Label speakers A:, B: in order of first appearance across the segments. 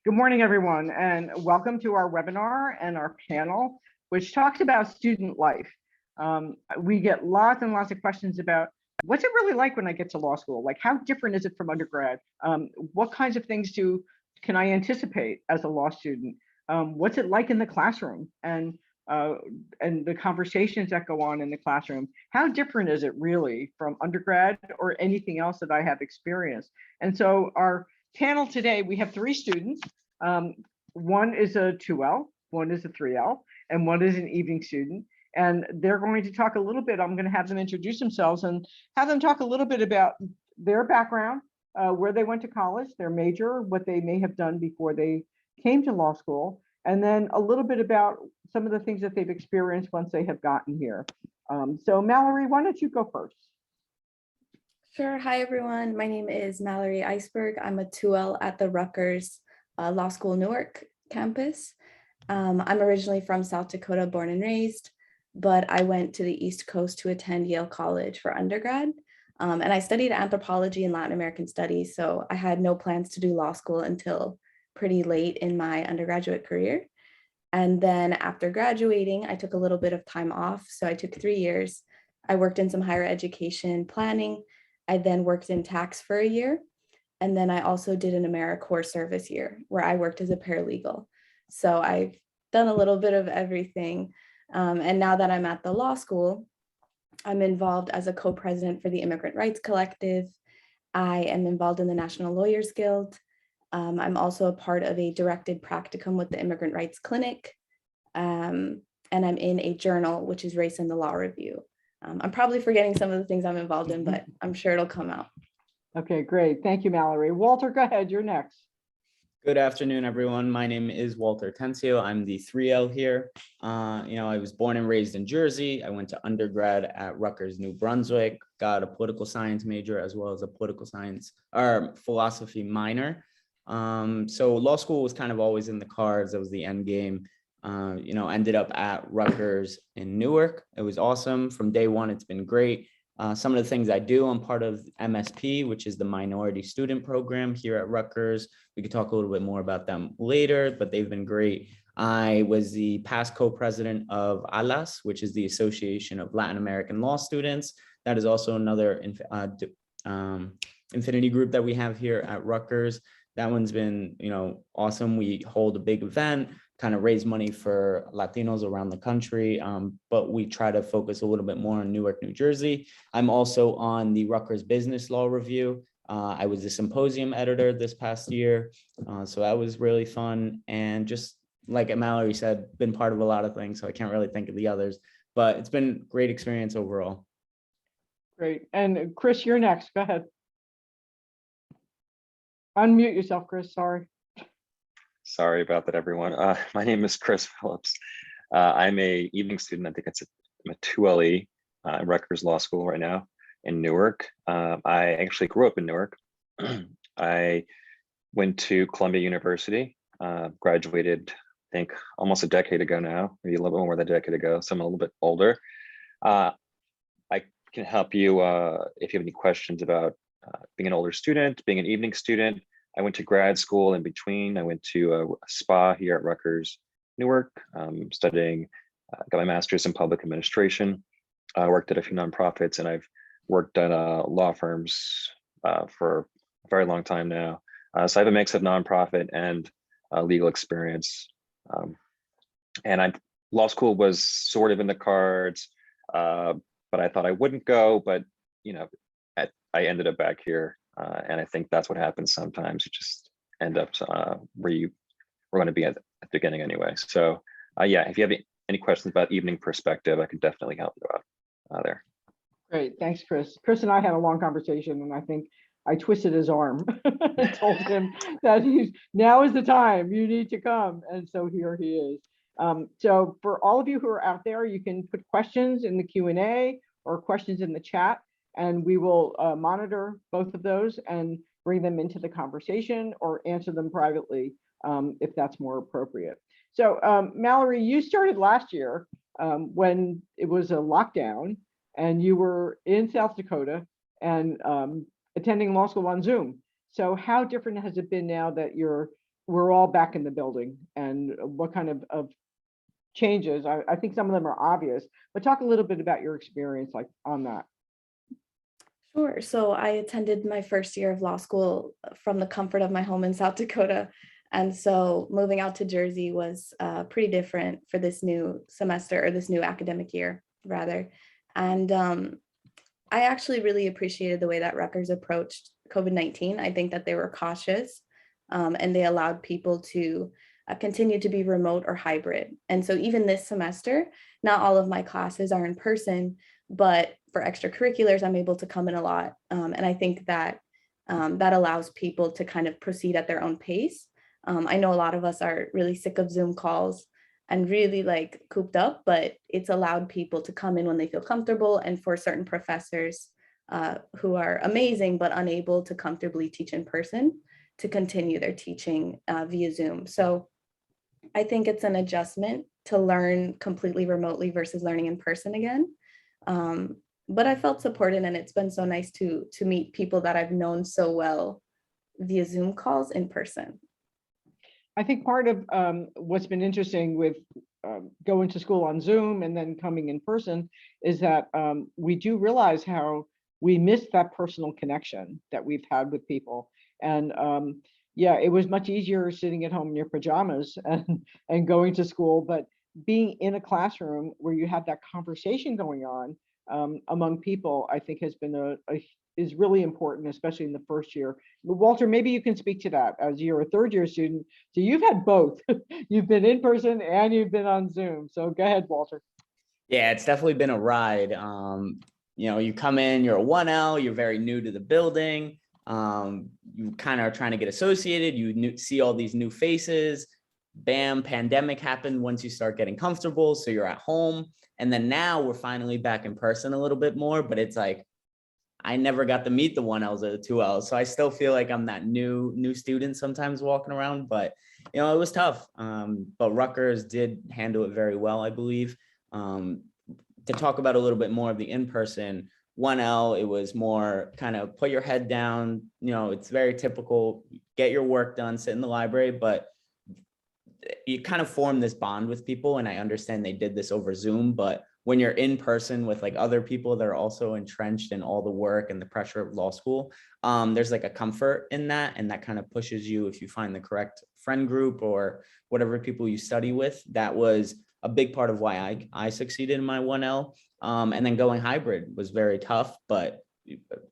A: Good morning, everyone, and welcome to our webinar and our panel, which talks about student life. We get lots and lots of questions about what's it really like when I get to law school? Like, how different is it from undergrad? What kinds of things can I anticipate as a law student? What's it like in the classroom? And the conversations that go on in the classroom, how different is it really from undergrad or anything else that I have experienced? And so our panel today, we have three students. One is a 2L, one is a 3L, and one is an evening student. And they're going to talk a little bit. I'm going to have them introduce themselves and have them talk a little bit about their background, where they went to college, their major, what they may have done before they came to law school, and then a little bit about some of the things that they've experienced once they have gotten here. So Mallory, why don't you go first?
B: Sure. Hi, everyone. My name is Mallory Iceberg. I'm a 2L at the Rutgers Law School Newark campus. I'm originally from South Dakota, born and raised, but I went to the East Coast to attend Yale College for undergrad. And I studied anthropology and Latin American studies, so I had no plans to do law school until pretty late in my undergraduate career. And then after graduating, I took a little bit of time off. So I took 3 years. I worked in some higher education planning. I then worked in tax for a year. And then I also did an AmeriCorps service year where I worked as a paralegal. So I've done a little bit of everything. And now that I'm at the law school, I'm involved as a co-president for the Immigrant Rights Collective. I am involved in the National Lawyers Guild. I'm also a part of a directed practicum with the Immigrant Rights Clinic. And I'm in a journal, which is Race in the Law Review. I'm probably forgetting some of the things I'm involved in, but I'm sure it'll come out.
A: Okay, great. Thank you, Mallory. Walter, go ahead. You're next.
C: Good afternoon, everyone. My name is Walter Tencio. I'm the 3L here. I was born and raised in Jersey. I went to undergrad at Rutgers, New Brunswick, got a political science major as well as a political science or philosophy minor. So law school was kind of always in the cards. That was the end game. Ended up at Rutgers in Newark. It was awesome. From day one, it's been great. Some of the things I do, I'm part of MSP, which is the Minority Student Program here at Rutgers. We could talk a little bit more about them later, but they've been great. I was the past co-president of ALAS, which is the Association of Latin American Law Students. That is also another infinity group that we have here at Rutgers. That one's been, awesome. We hold a big event, kind of raise money for Latinos around the country, but we try to focus a little bit more on Newark, New Jersey. I'm also on the Rutgers Business Law Review. I was the symposium editor this past year, so that was really fun. And just like Mallory said, been part of a lot of things, so I can't really think of the others, but it's been a great experience overall.
A: Great. And Chris, you're next. Go ahead. Unmute yourself, Chris.
D: Sorry about that, everyone. My name is Chris Phillips. I'm a evening student. I think I'm a 2LE at Rutgers Law School right now in Newark. I actually grew up in Newark. I went to Columbia University, graduated, I think, almost a decade ago now, maybe a little bit more than a decade ago, so I'm a little bit older. I can help you if you have any questions about being an older student, being an evening student. I went to grad school in between. I went to a SPA here at Rutgers, Newark, studying, got my master's in public administration. I worked at a few nonprofits, and I've worked at law firms for a very long time now. So I have a mix of nonprofit and legal experience. And law school was sort of in the cards, but I thought I wouldn't go, but I ended up back here, and I think that's what happens sometimes. You just end up where you were going to be at the beginning anyway. So yeah, if you have any questions about evening perspective, I could definitely help you out there.
A: Great, thanks, Chris. Chris and I had a long conversation, and I think I twisted his arm and told him that now is the time, you need to come. And so here he is. So for all of you who are out there, you can put questions in the Q&A or questions in the chat, and we will monitor both of those and bring them into the conversation or answer them privately if that's more appropriate. So Mallory, you started last year when it was a lockdown, and you were in South Dakota and attending law school on Zoom. So how different has it been now that you're we're all back in the building and what kind of changes. I think some of them are obvious, but talk a little bit about your experience like on that.
B: Sure. So I attended my first year of law school from the comfort of my home in South Dakota. And so moving out to Jersey was pretty different for this new semester, or this new academic year, rather. And I actually really appreciated the way that Rutgers approached COVID-19. I think that they were cautious, and they allowed people to continue to be remote or hybrid. And so even this semester, not all of my classes are in person, but for extracurriculars, I'm able to come in a lot. And I think that that allows people to kind of proceed at their own pace. I know a lot of us are really sick of Zoom calls and really like cooped up, but it's allowed people to come in when they feel comfortable. And for certain professors who are amazing, but unable to comfortably teach in person, to continue their teaching via Zoom. So I think it's an adjustment to learn completely remotely versus learning in person again. But I felt supported, and it's been so nice to meet people that I've known so well via Zoom calls in person.
A: I think part of what's been interesting with going to school on Zoom and then coming in person is that we do realize how we miss that personal connection that we've had with people. And yeah, it was much easier sitting at home in your pajamas and going to school, but being in a classroom where you have that conversation going on among people, I think has been is really important, especially in the first year. Walter, maybe you can speak to that as you're a third year student. So you've had both. You've been in person and you've been on Zoom. So go ahead, Walter.
C: Yeah, it's definitely been a ride. You know, you come in, you're a 1L, you're very new to the building. You kind of are trying to get associated. You see all these new faces. Bam, pandemic happened once you start getting comfortable. So you're at home. And then now we're finally back in person a little bit more, but it's like, I never got to meet the 1Ls or the 2Ls. So I still feel like I'm that new student sometimes walking around, but you know, it was tough. But Rutgers did handle it very well, I believe. To talk about a little bit more of the in-person 1L, it was more kind of put your head down. You know, it's very typical, get your work done, sit in the library, but you kind of form this bond with people. And I understand they did this over Zoom, but when you're in person with like other people that are also entrenched in all the work and the pressure of law school, there's like a comfort in that. And that kind of pushes you, if you find the correct friend group or whatever people you study with. That was a big part of why I succeeded in my 1L. And then going hybrid was very tough. But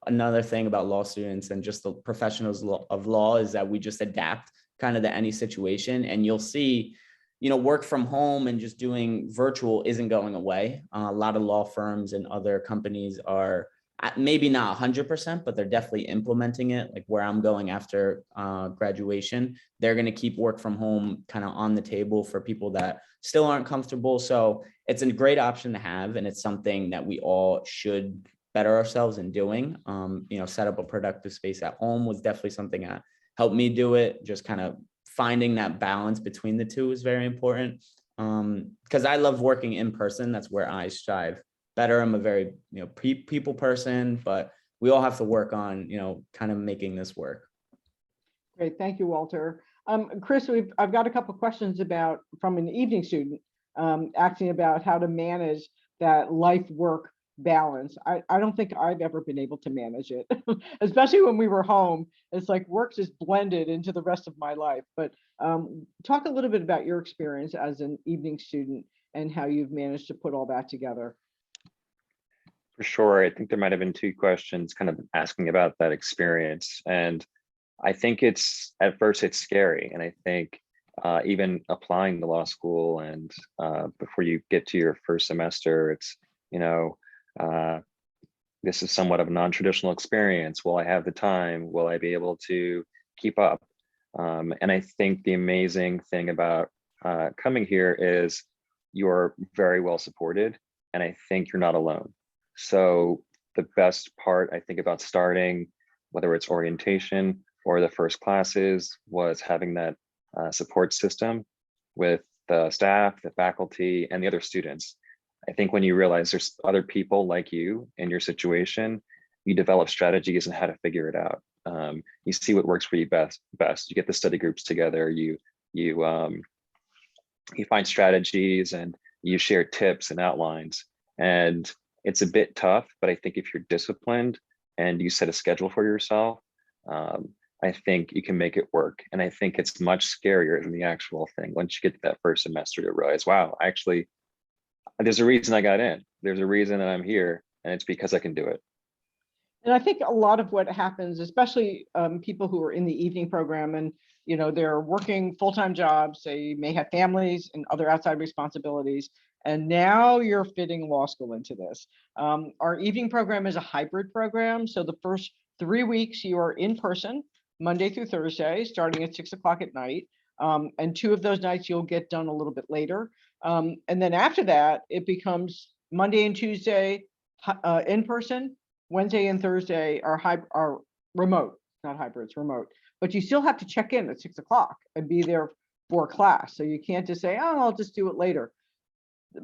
C: another thing about law students and just the professionals of law is that we just adapt kind of to any situation. And you'll see, you know, work from home and just doing virtual isn't going away. A lot of law firms and other companies are maybe not 100%, but they're definitely implementing it. Like where I'm going after graduation, they're going to keep work from home kind of on the table for people that still aren't comfortable. So it's a great option to have. And it's something that we all should better ourselves in doing. You know, set up a productive space at home was definitely something that helped me do it. Just kind of finding that balance between the two is very important. Because I love working in person. That's where I strive better. I'm a very, you know, people person, but we all have to work on, you know, kind of making this work.
A: Great, thank you, Walter. Chris, I've got a couple of questions from an evening student asking about how to manage that life-work balance. I don't think I've ever been able to manage it, especially when we were home. It's like work just blended into the rest of my life. But talk a little bit about your experience as an evening student and how you've managed to put all that together.
D: For sure. I think there might have been two questions kind of asking about that experience. And I think at first it's scary. And I think even applying to law school and before you get to your first semester, it's, you know, this is somewhat of a non-traditional experience. Will I have the time? Will I be able to keep up? And I think the amazing thing about coming here is you're very well supported, and I think you're not alone. So the best part I think about starting, whether it's orientation or the first classes, was having that support system with the staff, the faculty, and the other students. I think when you realize there's other people like you in your situation, you develop strategies on how to figure it out. You see what works for you best. You get the study groups together. You find strategies and you share tips and outlines. And it's a bit tough, but I think if you're disciplined and you set a schedule for yourself, I think you can make it work. And I think it's much scarier than the actual thing. Once you get to that first semester, you realize, wow, actually, there's a reason I got in. There's a reason that I'm here, and it's because I can do it.
A: And I think a lot of what happens, especially people who are in the evening program and, you know, they're working full-time jobs, they may have families and other outside responsibilities, and now you're fitting law school into this. Our evening program is a hybrid program. So the first 3 weeks you are in person, Monday through Thursday, starting at 6 o'clock at night. And 2 of those nights you'll get done a little bit later. And then after that, it becomes Monday and Tuesday in person. Wednesday and Thursday are remote, not hybrid, it's remote. But you still have to check in at 6 o'clock and be there for class. So you can't just say, oh, I'll just do it later.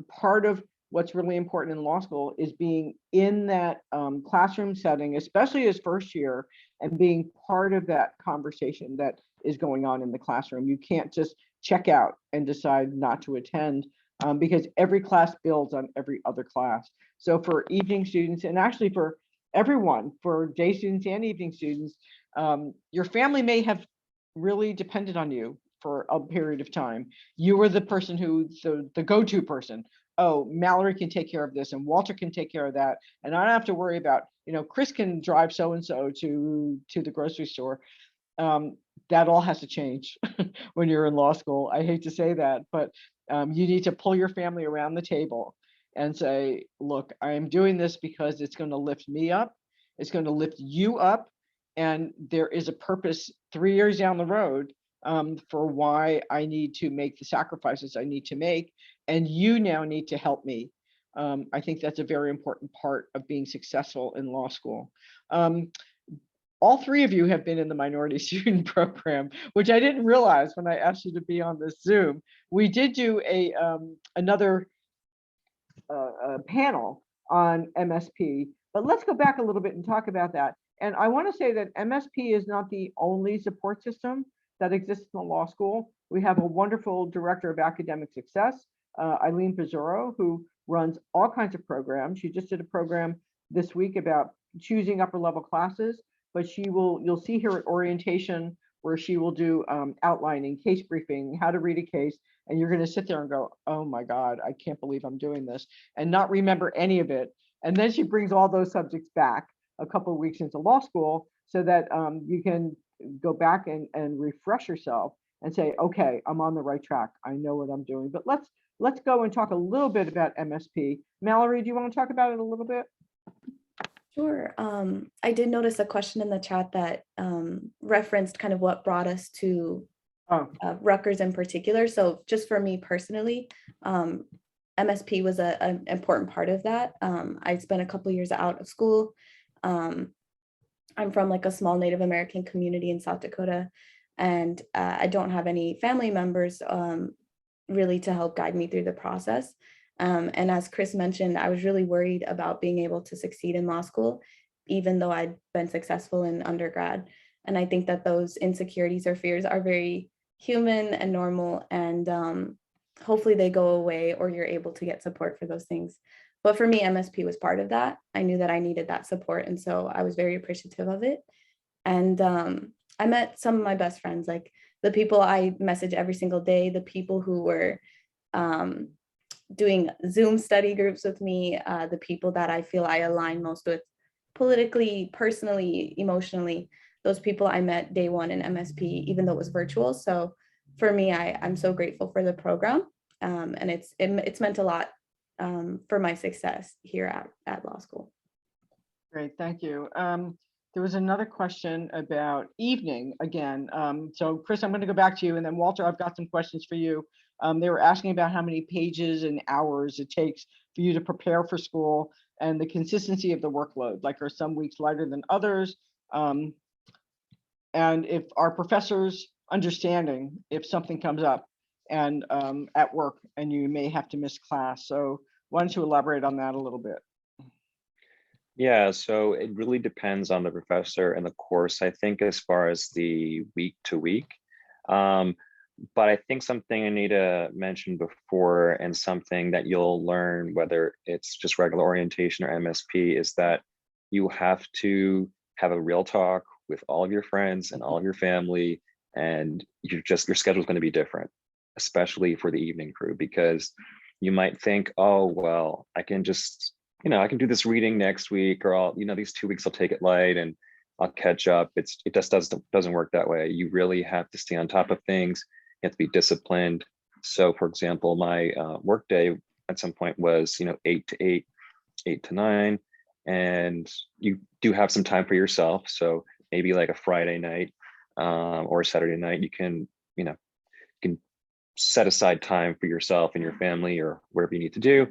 A: Part of what's really important in law school is being in that classroom setting, especially as first year, and being part of that conversation that is going on in the classroom. You can't just check out and decide not to attend because every class builds on every other class. So for evening students, and actually for everyone, for day students and evening students, your family may have really depended on you for a period of time. You were the person who, the go-to person. Oh, Mallory can take care of this and Walter can take care of that. And I don't have to worry about, you know, Chris can drive so-and-so to the grocery store. That all has to change when you're in law school. I hate to say that, but you need to pull your family around the table and say, look, I'm doing this because it's going to lift me up. It's going to lift you up. And there is a purpose 3 years down the road for why I need to make the sacrifices I need to make. And you now need to help me. I think that's a very important part of being successful in law school. All 3 of you have been in the minority student program, which I didn't realize when I asked you to be on this Zoom. We did do another panel on MSP, but let's go back a little bit and talk about that. And I want to say that MSP is not the only support system that exists in the law school. We have a wonderful director of academic success, Eileen Pizzuro, who runs all kinds of programs. She just did a program this week about choosing upper level classes, but you'll see her at orientation where she will do outlining, case briefing, how to read a case, and you're going to sit there and go, oh my God, I can't believe I'm doing this, and not remember any of it. And then she brings all those subjects back a couple of weeks into law school so that you can go back and refresh yourself and say, okay, I'm on the right track. I know what I'm doing. But let's go and talk a little bit about MSP. Mallory, do you want to talk about it a little bit?
B: Sure. I did notice a question in the chat that referenced kind of what brought us to Rutgers in particular. So just for me personally, MSP was an important part of that. I spent a couple years out of school. I'm from like a small Native American community in South Dakota, and I don't have any family members really to help guide me through the process. And as Chris mentioned, I was really worried about being able to succeed in law school, even though I'd been successful in undergrad. And I think that those insecurities or fears are very human and normal, and hopefully they go away or you're able to get support for those things. But for me, MSP was part of that. I knew that I needed that support, and so I was very appreciative of it. And I met some of my best friends, like the people I message every single day, the people who were doing Zoom study groups with me, the people that I feel I align most with politically, personally, emotionally, those people I met day one in MSP, even though it was virtual. So for me, I'm so grateful for the program, and it's meant a lot for my success here at law school.
A: Great, thank you. There was another question about evening again. So Chris, I'm going to go back to you, and then Walter, I've got some questions for you. They were asking about how many pages and hours it takes for you to prepare for school and the consistency of the workload, like are some weeks lighter than others? And if our professors understanding if something comes up and at work and you may have to miss class. So why don't you elaborate on that a little bit?
D: Yeah, so it really depends on the professor and the course, I think, as far as the week to week. Um, but I think something I need to mention before, and something that you'll learn, whether it's just regular orientation or MSP, is that you have to have a real talk with all of your friends and all of your family, and your schedule is going to be different, especially for the evening crew, because you might think, oh, well, I can just, I can do this reading next week, or these 2 weeks I'll take it light and I'll catch up. It just doesn't work that way. You really have to stay on top of things. You have to be disciplined. So for example, my work day at some point was, 8 to 8, 8 to 9, and you do have some time for yourself. So maybe like a Friday night or a Saturday night, you can set aside time for yourself and your family or whatever you need to do.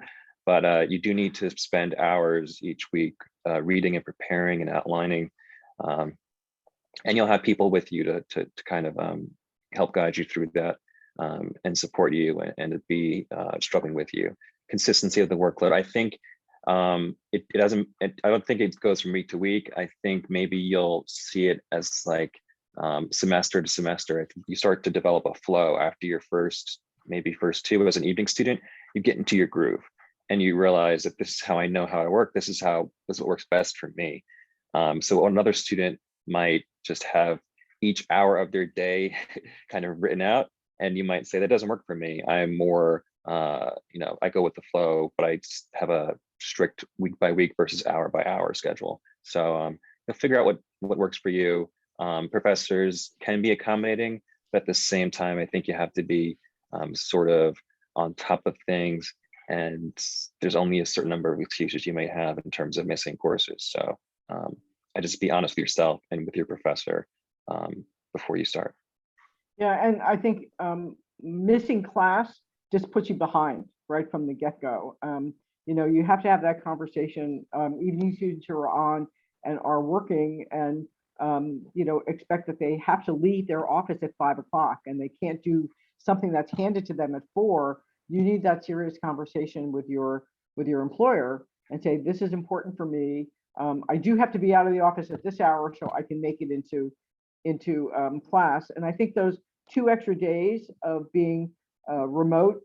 D: But you do need to spend hours each week reading and preparing and outlining. And you'll have people with you to kind of help guide you through that and support you and to be struggling with you. Consistency of the workload. I think it doesn't, I don't think it goes from week to week. I think maybe you'll see it as like semester to semester. I think you start to develop a flow after your first two as an evening student. You get into your groove and you realize that this is how I know how I work. This is what works best for me. So another student might just have each hour of their day kind of written out, and you might say that doesn't work for me. I'm more, I go with the flow, but I just have a strict week by week versus hour by hour schedule. So you'll figure out what works for you. Professors can be accommodating, but at the same time, I think you have to be sort of on top of things, and there's only a certain number of excuses you may have in terms of missing courses. So I just be honest with yourself and with your professor before you start.
A: Yeah, and I think missing class just puts you behind right from the get-go. You have to have that conversation. Evening students who are on and are working and expect that they have to leave their office at 5 o'clock and they can't do something that's handed to them at 4. You need that serious conversation with your employer and say, this is important for me. I do have to be out of the office at this hour so I can make it into class. And I think those 2 extra days of being remote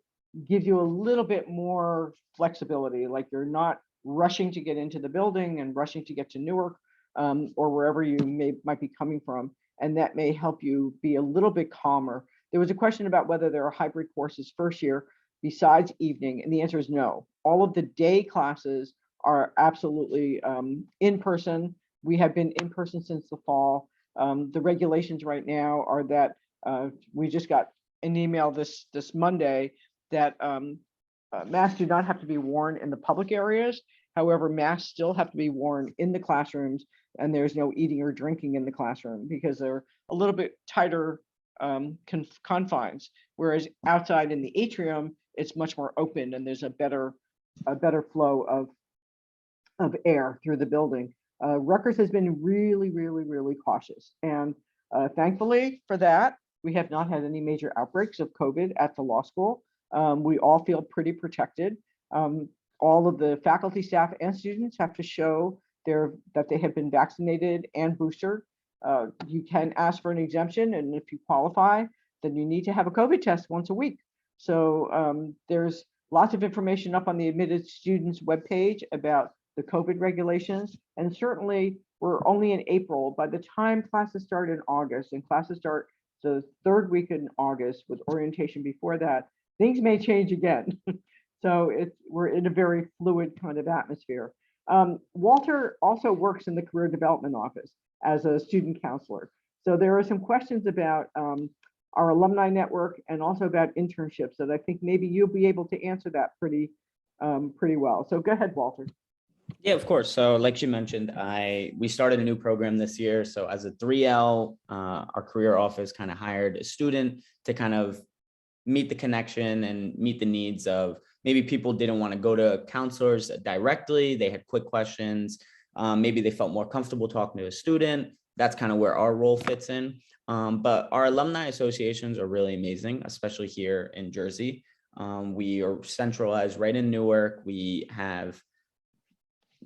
A: gives you a little bit more flexibility. Like you're not rushing to get into the building and rushing to get to Newark or wherever you might be coming from. And that may help you be a little bit calmer. There was a question about whether there are hybrid courses first year besides evening, and the answer is no. All of the day classes are absolutely in person. We have been in person since the fall. The regulations right now are that we just got an email this Monday that masks do not have to be worn in the public areas. However, masks still have to be worn in the classrooms, and there's no eating or drinking in the classroom because they're a little bit tighter confines. Whereas outside in the atrium, it's much more open and there's a better flow of air through the building. Rutgers has been really, really, really cautious. And thankfully for that, we have not had any major outbreaks of COVID at the law school. We all feel pretty protected. All of the faculty, staff, and students have to show that they have been vaccinated and boosted. You can ask for an exemption, and if you qualify, then you need to have a COVID test once a week. So there's lots of information up on the admitted students webpage about the COVID regulations. And certainly we're only in April. By the time classes start in August, and classes start the 3rd week in August with orientation before that, things may change again. So we're in a very fluid kind of atmosphere. Walter also works in the career development office as a student counselor. So there are some questions about our alumni network and also about internships that I think maybe you'll be able to answer that pretty well. So go ahead, Walter.
C: Yeah, of course. So like you mentioned, we started a new program this year. So as a 3L, our career office kind of hired a student to kind of meet the connection and meet the needs of maybe people didn't want to go to counselors directly. They had quick questions. Maybe they felt more comfortable talking to a student. That's kind of where our role fits in. But our alumni associations are really amazing, especially here in Jersey. We are centralized right in Newark. We have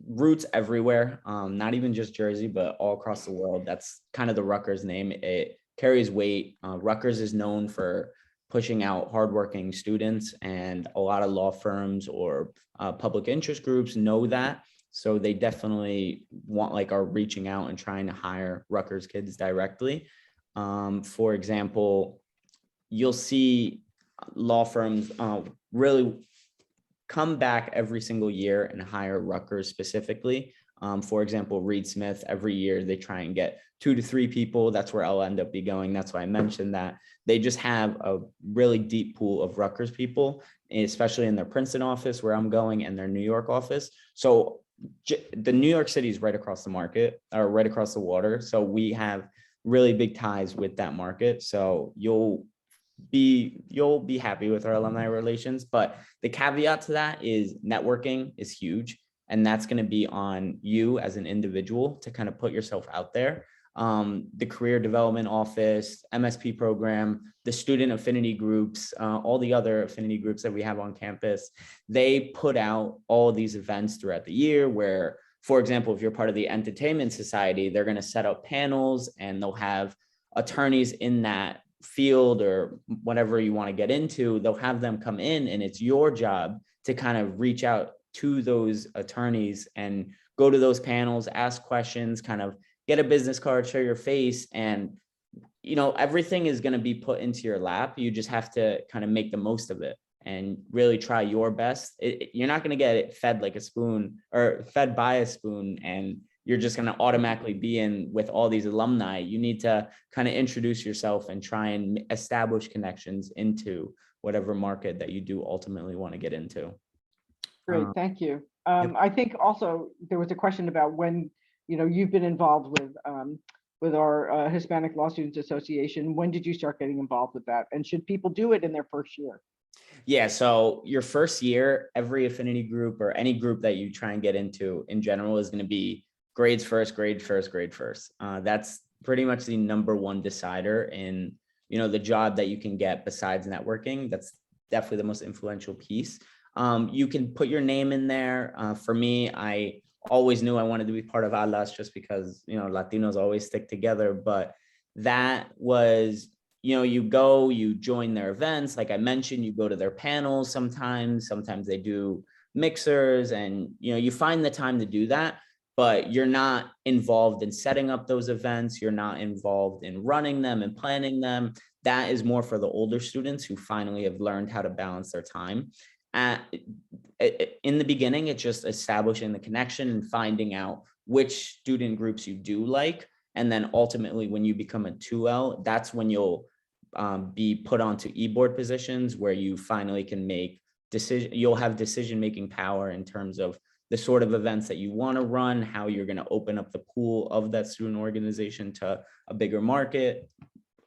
C: roots everywhere, not even just Jersey, but all across the world. That's kind of the Rutgers name. It carries weight. Rutgers is known for pushing out hardworking students, and a lot of law firms or public interest groups know that. So they definitely are reaching out and trying to hire Rutgers kids directly. For example, you'll see law firms really come back every single year and hire Rutgers specifically. For example, Reed Smith, every year they try and get 2 to 3 people. That's where I'll end up be going. That's why I mentioned that. They just have a really deep pool of Rutgers people, especially in their Princeton office where I'm going and their New York office. So the New York City is right across the market, or right across the water. So we have really big ties with that market. So you'll be happy with our alumni relations. But the caveat to that is networking is huge. And that's going to be on you as an individual to kind of put yourself out there. The career development office, MSP program, the student affinity groups, all the other affinity groups that we have on campus, they put out all these events throughout the year where, for example, if you're part of the entertainment society, they're going to set up panels and they'll have attorneys in that field or whatever you want to get into. They'll have them come in, and it's your job to kind of reach out to those attorneys and go to those panels, ask questions, kind of get a business card, show your face, and everything is going to be put into your lap. You just have to kind of make the most of it and really try your best. You're not going to get it fed like a spoon or fed by a spoon, and you're just going to automatically be in with all these alumni. You need to kind of introduce yourself and try and establish connections into whatever market that you do ultimately want to get into.
A: Great, thank you. I think also there was a question about when, you've been involved with our Hispanic Law Students Association. When did you start getting involved with that? And should people do it in their first year?
C: Yeah, so your first year, every affinity group or any group that you try and get into in general is going to be grades first, grade first, grade first. That's pretty much the number one decider in, the job that you can get besides networking. That's definitely the most influential piece. You can put your name in there. For me, I always knew I wanted to be part of ALAS just because, Latinos always stick together. But that was, you join their events. Like I mentioned, you go to their panels sometimes they do mixers, and, you find the time to do that, but you're not involved in setting up those events. You're not involved in running them and planning them. That is more for the older students who finally have learned how to balance their time. In the beginning, it's just establishing the connection and finding out which student groups you do like. And then ultimately, when you become a 2L, that's when you'll be put onto e-board positions where you finally can make you'll have decision-making power in terms of the sort of events that you want to run, how you're going to open up the pool of that student organization to a bigger market.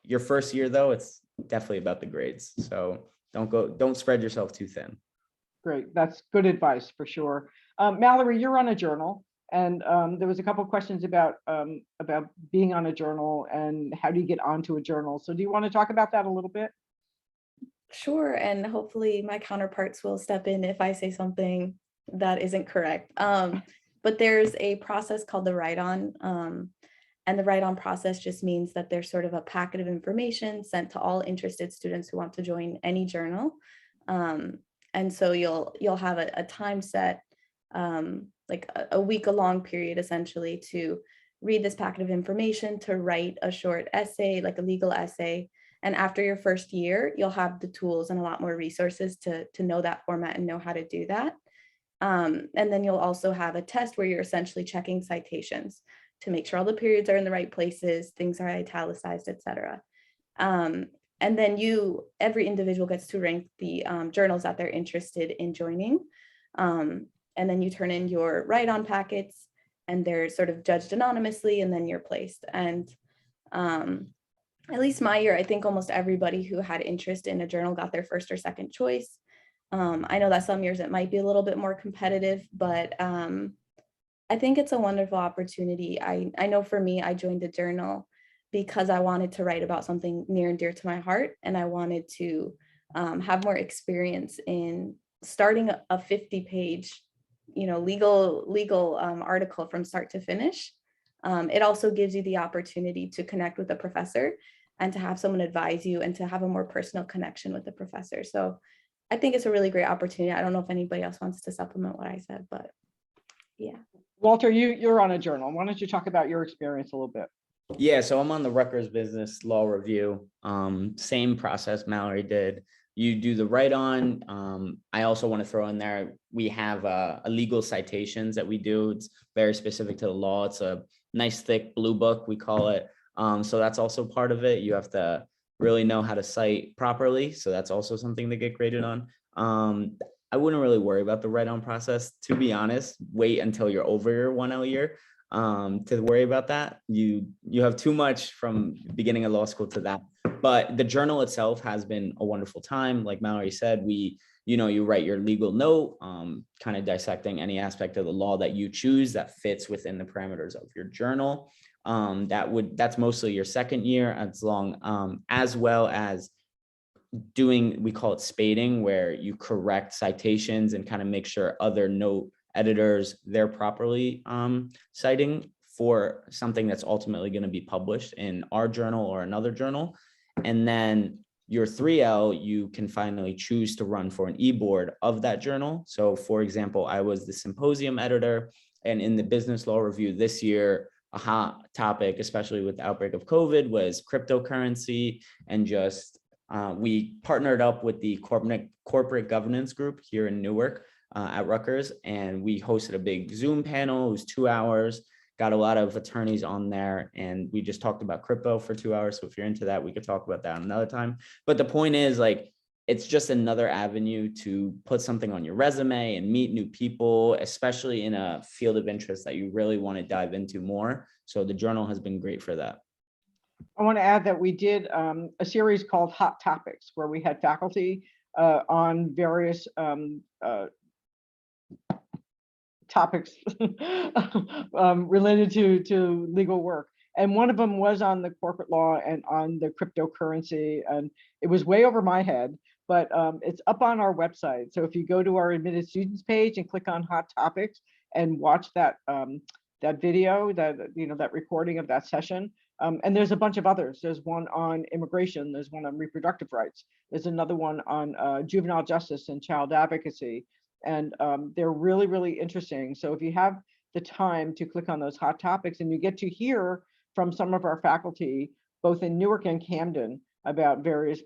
C: Your first year, though, it's definitely about the grades. So don't spread yourself too thin.
A: Great, that's good advice for sure. Mallory, you're on a journal, and there was a couple of questions about being on a journal and how do you get onto a journal. So do you want to talk about that a little bit?
B: Sure, and hopefully my counterparts will step in if I say something that isn't correct. But there's a process called the write-on, and the write-on process just means that there's sort of a packet of information sent to all interested students who want to join any journal. And so you'll have a time set, like a week-long period essentially, to read this packet of information, to write a short essay, like a legal essay. And after your first year, you'll have the tools and a lot more resources to know that format and know how to do that. And then you'll also have a test where you're essentially checking citations to make sure all the periods are in the right places, things are italicized, etc. And then every individual gets to rank the journals that they're interested in joining. And then you turn in your write-on packets, and they're sort of judged anonymously, and then you're placed. And at least my year, I think almost everybody who had interest in a journal got their first or second choice. I know that some years it might be a little bit more competitive, but I think it's a wonderful opportunity. I know for me, I joined a journal because I wanted to write about something near and dear to my heart, and I wanted to have more experience in starting a 50-page legal article from start to finish. It also gives you the opportunity to connect with a professor and to have someone advise you and to have a more personal connection with the professor. So I think it's a really great opportunity. I don't know if anybody else wants to supplement what I said, but yeah.
A: Walter, you're on a journal. Why don't you talk about your experience a little bit?
C: Yeah, so I'm on the Rutgers Business Law Review. Same process Mallory did. You do the write-on. I also want to throw in there, we have a legal citations that we do. It's very specific to the law. It's a nice thick blue book, we call it. So that's also part of it. You have to really know how to cite properly. So that's also something to get graded on. I wouldn't really worry about the write-on process, to be honest. Wait until you're over your 1L year to worry about that. You have too much from beginning of law school to that. But the journal itself has been a wonderful time. Like Mallory said, you write your legal note, kind of dissecting any aspect of the law that you choose that fits within the parameters of your journal. That's mostly your second year, as well as doing, we call it spading, where you correct citations and kind of make sure other note editors, they're properly citing for something that's ultimately going to be published in our journal or another journal. And then your 3L, you can finally choose to run for an e-board of that journal. So for example, I was the symposium editor, and in the Business Law Review this year, a hot topic, especially with the outbreak of COVID, was cryptocurrency. And just we partnered up with the corporate governance group here in Newark at Rutgers, and we hosted a big Zoom panel. It was 2 hours. Got a lot of attorneys on there, and we just talked about crypto for 2 hours. So if you're into that, we could talk about that another time. But the point is, like, it's just another avenue to put something on your resume and meet new people, especially in a field of interest that you really want to dive into more. So the journal has been great for that.
A: I want to add that we did a series called Hot Topics, where we had faculty on various topics related to legal work. And one of them was on the corporate law and on the cryptocurrency. And it was way over my head, but it's up on our website. So if you go to our admitted students page and click on Hot Topics and watch that that video, that recording of that session, and there's a bunch of others. There's one on immigration. There's one on reproductive rights. There's another one on juvenile justice and child advocacy. And they're really, really interesting. So if you have the time to click on those hot topics, and you get to hear from some of our faculty, both in Newark and Camden, about various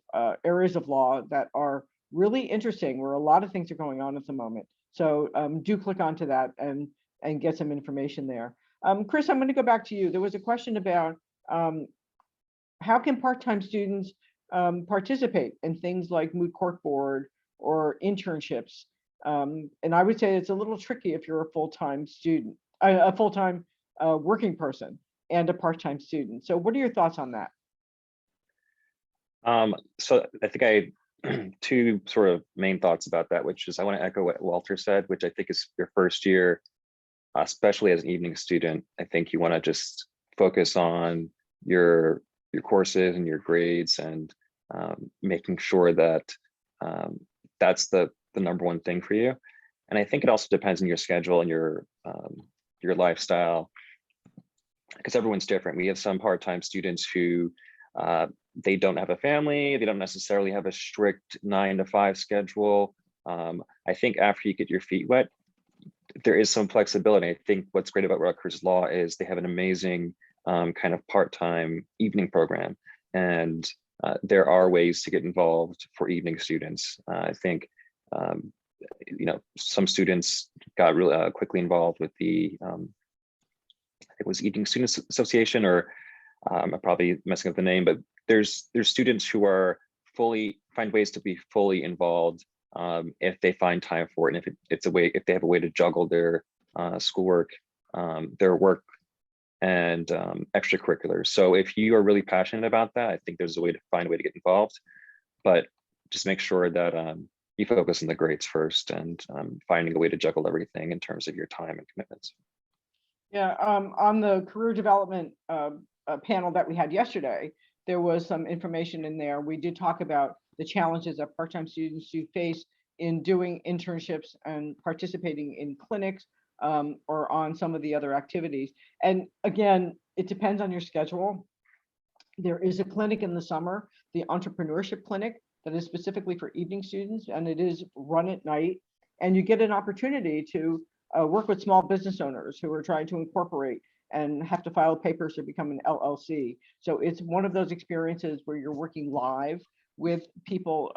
A: areas of law that are really interesting, where a lot of things are going on at the moment. So do click onto that and get some information there. Chris, I'm going to go back to you. There was a question about how can part-time students participate in things like moot court board or internships? And I would say it's a little tricky if you're a full-time student, a full-time working person and a part-time student. So what are your thoughts on that?
D: So I think I two sort of main thoughts about that, which is I want to echo what Walter said, which I think is your first year, especially as an evening student. I think you want to just focus on your courses and your grades, and making sure that that's the number one thing for you. And I think it also depends on your schedule and your lifestyle, because everyone's different. We have some part-time students who they don't have a family, they don't necessarily have a strict 9-to-5 schedule. I think after you get your feet wet, there is some flexibility. I think what's great about Rutgers Law is they have an amazing kind of part-time evening program, and there are ways to get involved for evening students. I think some students got really quickly involved with the it was Evening Students Association, or I'm probably messing up the name, but there's students who are find ways to be fully involved if they find time for it, and if they have a way to juggle their schoolwork, their work, and extracurriculars. So if you are really passionate about that, I think there's a way to find a way to get involved, but just make sure that you focus on the grades first, and finding a way to juggle everything in terms of your time and commitments.
A: Yeah, on the career development panel that we had yesterday, there was some information in there. We did talk about the challenges that part-time students do face in doing internships and participating in clinics or on some of the other activities. And again, it depends on your schedule. There is a clinic in the summer, the entrepreneurship clinic, that is specifically for evening students, and it is run at night. And you get an opportunity to work with small business owners who are trying to incorporate and have to file papers to become an LLC. So it's one of those experiences where you're working live with people,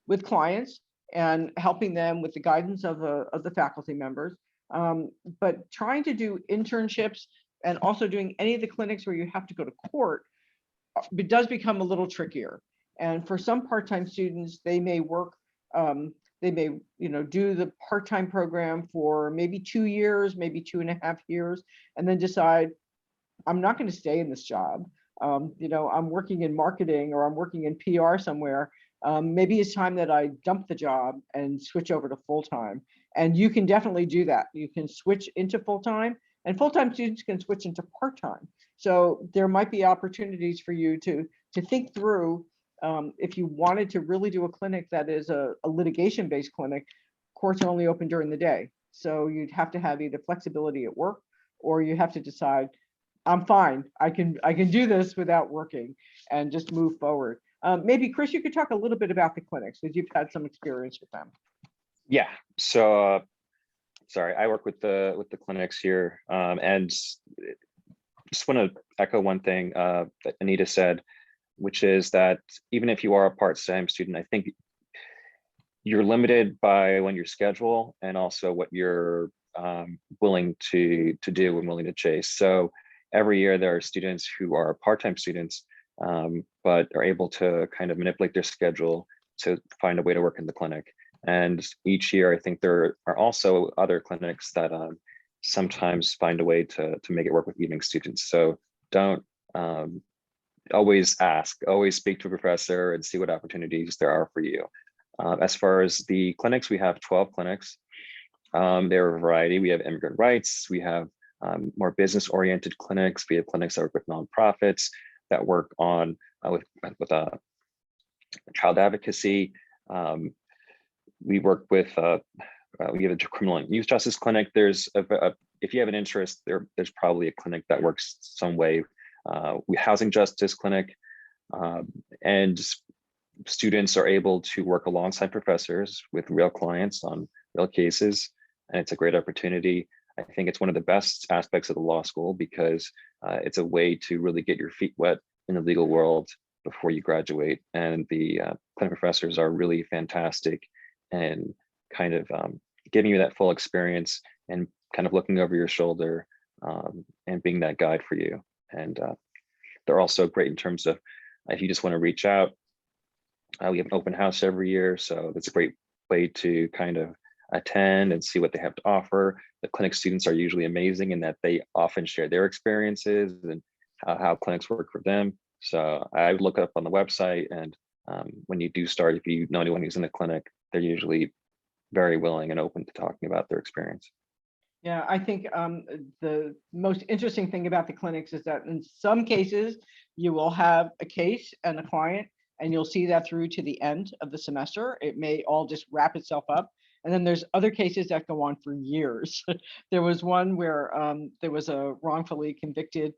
A: with clients, and helping them with the guidance of the faculty members. But trying to do internships and also doing any of the clinics where you have to go to court, it does become a little trickier. And for some part-time students, they may work, they may, do the part-time program for maybe 2 years, maybe 2.5 years, and then decide, I'm not going to stay in this job. I'm working in marketing or I'm working in PR somewhere. Maybe it's time that I dump the job and switch over to full-time. And you can definitely do that. You can switch into full-time, and full-time students can switch into part-time. So there might be opportunities for you to think through, if you wanted to really do a clinic that is a litigation-based clinic. Courts are only open during the day. So you'd have to have either flexibility at work, or you have to decide, I'm fine, I can do this without working, and just move forward. Maybe Chris, you could talk a little bit about the clinics, because you've had some experience with them.
D: Yeah, so sorry, I work with the clinics here, and just want to echo one thing that Anita said, which is that even if you are a part-time student, I think you're limited by when your schedule and also what you're willing to do and willing to chase. So every year there are students who are part-time students, but are able to kind of manipulate their schedule to find a way to work in the clinic. And each year, I think there are also other clinics that sometimes find a way to make it work with evening students. So don't always ask, always speak to a professor and see what opportunities there are for you. As far as the clinics, we have 12 clinics. There are a variety. We have immigrant rights. We have more business-oriented clinics. We have clinics that work with nonprofits, that work on with child advocacy. We work with, we have a criminal and youth justice clinic. There's if you have an interest, there's probably a clinic that works some way. We housing justice clinic, and students are able to work alongside professors with real clients on real cases, and it's a great opportunity. I think it's one of the best aspects of the law school, because it's a way to really get your feet wet in the legal world before you graduate. And the clinic professors are really fantastic and kind of giving you that full experience and kind of looking over your shoulder and being that guide for you. And they're also great in terms of if you just want to reach out. We have an open house every year, so that's a great way to kind of attend and see what they have to offer. The clinic students are usually amazing in that they often share their experiences and how clinics work for them. So I would look up on the website, and when you do start, if you know anyone who's in a clinic, they're usually very willing and open to talking about their experience.
A: Yeah, I think the most interesting thing about the clinics is that in some cases, you will have a case and a client, and you'll see that through to the end of the semester. It may all just wrap itself up. And then there's other cases that go on for years. There was one where there was a wrongfully convicted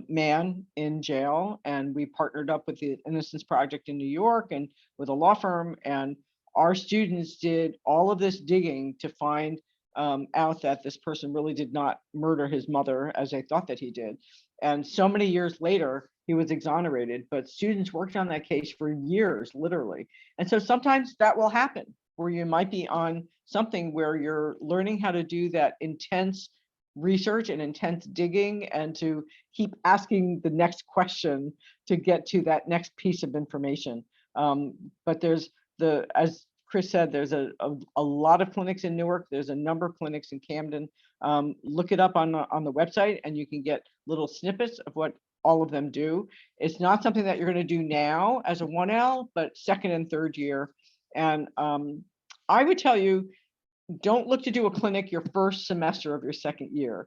A: man in jail, and we partnered up with the Innocence Project in New York and with a law firm, and our students did all of this digging to find out that this person really did not murder his mother as they thought that he did. And so many years later, he was exonerated, but students worked on that case for years, literally. And so sometimes that will happen, where you might be on something where you're learning how to do that intense research and intense digging, and to keep asking the next question to get to that next piece of information. But there's as Chris said, there's a lot of clinics in Newark. There's a number of clinics in Camden. Look it up on the website, and you can get little snippets of what all of them do. It's not something that you're going to do now as a 1L, but second and third year. And I would tell you, don't look to do a clinic your first semester of your second year.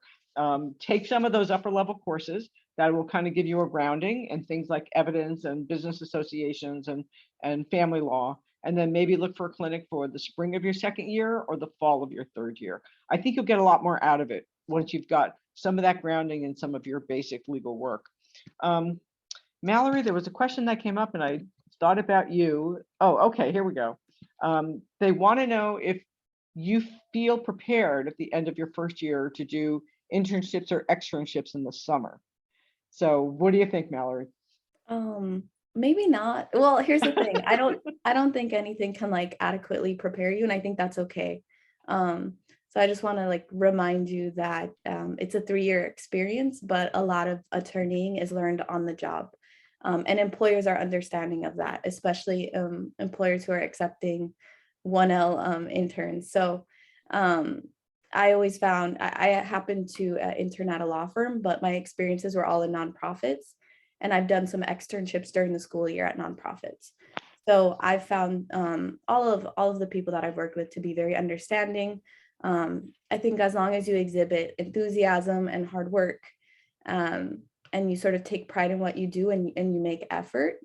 A: Take some of those upper level courses that will kind of give you a grounding and things like evidence and business associations and family law. and then maybe look for a clinic for the spring of your second year or the fall of your third year. I think you'll get a lot more out of it once you've got some of that grounding in some of your basic legal work. Mallory, there was a question that came up and I thought about you. Oh, okay, here we go. They want to know if you feel prepared at the end of your first year to do internships or externships in the summer. So what do you think, Mallory?
B: Maybe not. Well, here's the thing. I don't think anything can like adequately prepare you, and I think that's okay. So I just want to like remind you that it's a 3-year experience, but a lot of attorneying is learned on the job. And employers are understanding of that, especially employers who are accepting 1L interns. So I always found I happened to intern at a law firm, but my experiences were all in nonprofits. And I've done some externships during the school year at nonprofits. So I've found all of the people that I've worked with to be very understanding. I think as long as you exhibit enthusiasm and hard work, and you sort of take pride in what you do and you make effort,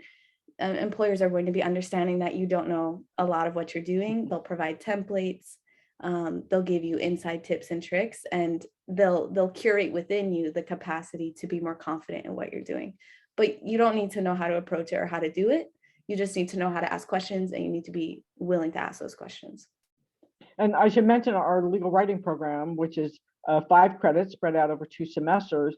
B: employers are going to be understanding that you don't know a lot of what you're doing. They'll provide templates, they'll give you inside tips and tricks, and they'll curate within you the capacity to be more confident in what you're doing. But you don't need to know how to approach it or how to do it. You just need to know how to ask questions, and you need to be willing to ask those questions.
A: And I should mention our legal writing program, which is 5 credits spread out over 2 semesters,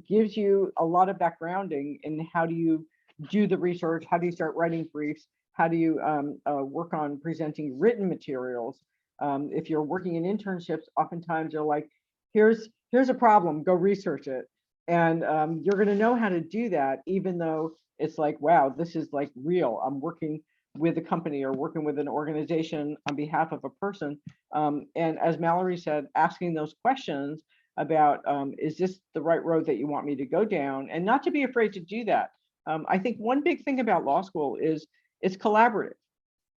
A: gives you a lot of backgrounding in how do you do the research, how do you start writing briefs, how do you work on presenting written materials. If you're working in internships, oftentimes you're like, here's a problem, go research it. And you're going to know how to do that, even though it's like, wow, this is like real. I'm working with a company or working with an organization on behalf of a person. And as Mallory said, asking those questions about, is this the right road that you want me to go down? And not to be afraid to do that. I think one big thing about law school is it's collaborative.